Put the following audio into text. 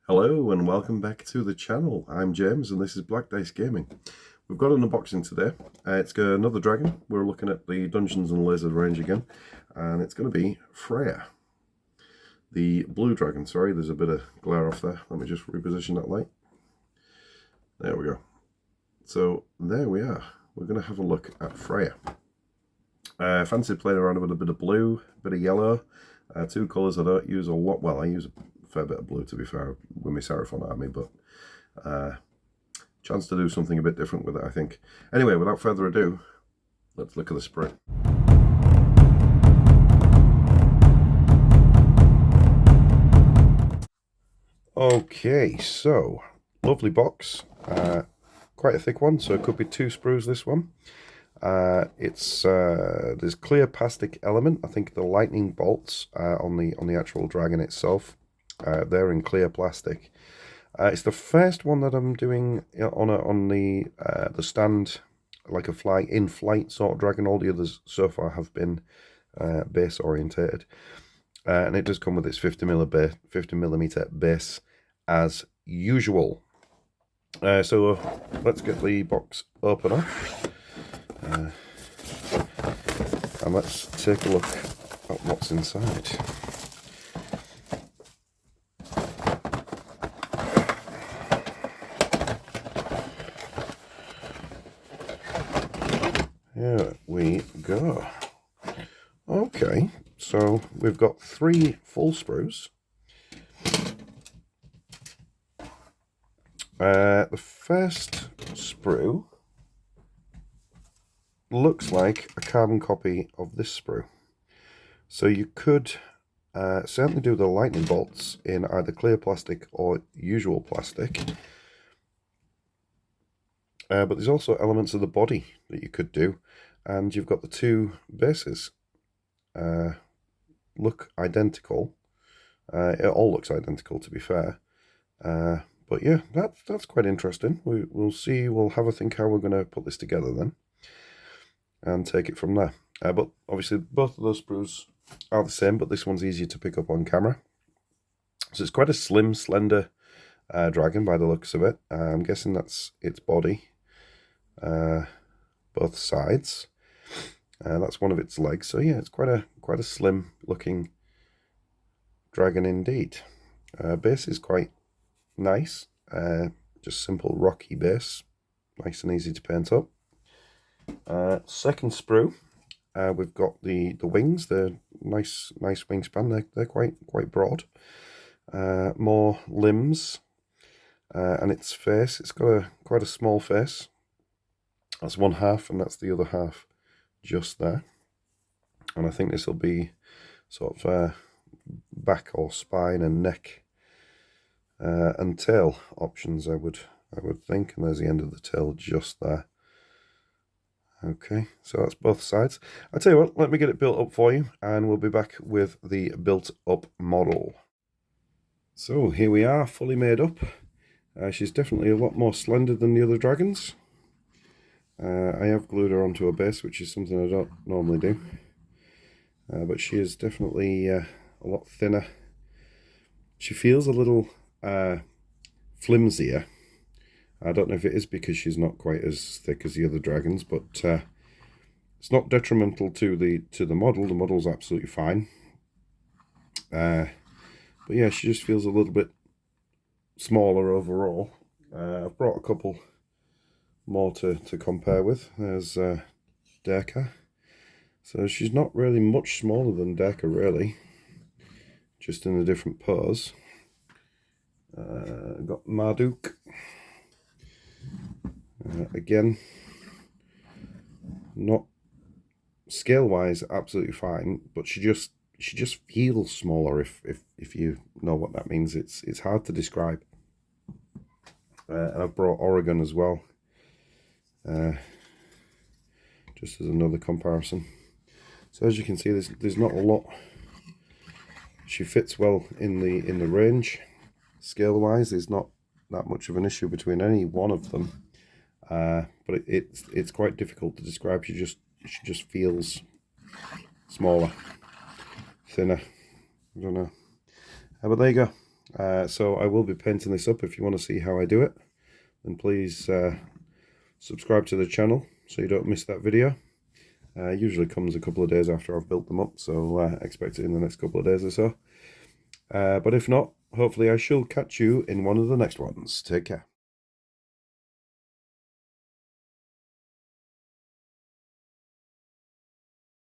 Hello and welcome back to the channel. I'm James and this is Black Dice Gaming. We've got an unboxing today. It's got another dragon. We're looking at the Dungeons and Lasers range again, and it's going to be Freyr. The blue dragon, sorry, there's a bit of glare off there. Let me just reposition that light. There we go. So there we are. We're going to have a look at Freyr. Fancy playing around with a bit of blue, a bit of yellow. Two colours I don't use a lot. Well, I use a fair bit of blue to be fair with my Seraphon army, but chance to do something a bit different with it, I think. Anyway, without further ado, let's look at the spray. Okay, so lovely box, quite a thick one, so it could be 2 sprues this one. There's clear plastic element. I think the lightning bolts on the actual dragon itself, they're in clear plastic. It's the first one that I'm doing on the stand, like a in-flight sort of dragon. All the others so far have been base orientated, and it does come with its 50mm base as usual. So let's get the box open up. And let's take a look at what's inside. Here we go. Okay, so we've got 3 full sprues. The first sprue looks like a carbon copy of this sprue. So you could certainly do the lightning bolts in either clear plastic or usual plastic. But there's also elements of the body that you could do, and you've got the 2 bases. Look identical. It all looks identical, to be fair. But yeah, that's quite interesting. We'll see. We'll have a think how we're going to put this together then, and take it from there. But obviously both of those sprues are the same, but this one's easier to pick up on camera. So it's quite a slim, slender dragon by the looks of it. I'm guessing that's its body, both sides. That's one of its legs. So yeah, it's quite a slim looking dragon indeed. Base is quite nice, just simple rocky base, nice and easy to paint up. Second sprue, we've got the wings. They're nice wingspan. They're quite broad. More limbs, and its face. It's got quite a small face. That's one half, and that's the other half, just there. And I think this will be sort of back or spine and neck and tail options. I would think, and there's the end of the tail just there. Okay, so that's both sides. I'll tell you what, let me get it built up for you, and we'll be back with the built up model. So here we are, fully made up. She's definitely a lot more slender than the other dragons. I have glued her onto a base, which is something I don't normally do. But she is definitely a lot thinner. She feels a little flimsier. I don't know if it is because she's not quite as thick as the other dragons, but it's not detrimental to the model. The model's absolutely fine. But yeah, she just feels a little bit smaller overall. I've brought a couple more to compare with. There's Deka. So she's not really much smaller than Deka, really. Just in a different pose. Got Marduk. Again, not scale-wise absolutely fine, but she just feels smaller. If you know what that means, it's hard to describe. And I've brought Oregon as well, just as another comparison. So as you can see, there's not a lot. She fits well in the range. Scale-wise, there's not that much of an issue between any one of them, but it's quite difficult to describe. She just feels smaller, thinner. I don't know. But there you go. So I will be painting this up. If you want to see how I do it, then please subscribe to the channel so you don't miss that video. Usually comes a couple of days after I've built them up, so expect it in the next couple of days or so. But if not, hopefully I shall catch you in one of the next ones. Take care.